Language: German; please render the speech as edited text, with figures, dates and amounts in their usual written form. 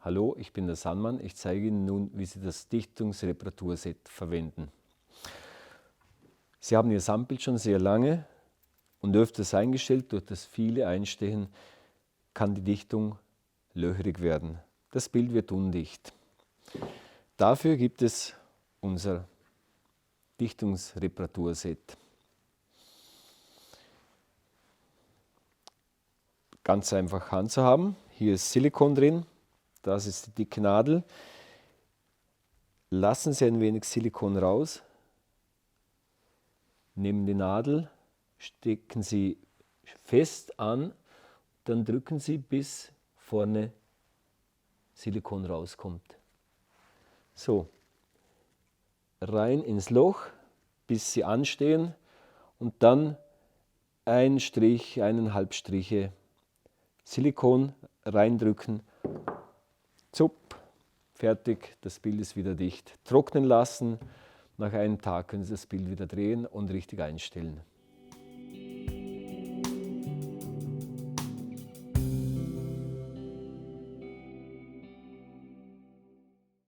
Hallo, ich bin der Sandmann. Ich zeige Ihnen nun, wie Sie das Dichtungsreparaturset verwenden. Sie haben Ihr Sandbild schon sehr lange und öfters eingestellt. Durch das viele Einstechen kann die Dichtung löcherig werden. Das Bild wird undicht. Dafür gibt es unser Dichtungsreparaturset. Ganz einfach handzuhaben. Hier ist Silikon drin. Das ist die dicke Nadel. Lassen Sie ein wenig Silikon raus. Nehmen die Nadel, stecken Sie fest an, dann drücken Sie, bis vorne Silikon rauskommt. So, rein ins Loch, bis Sie anstehen und dann ein Strich, 1,5 Striche Silikon reindrücken. Zupp, fertig, das Bild ist wieder dicht. Trocknen lassen, nach einem Tag können Sie das Bild wieder drehen und richtig einstellen.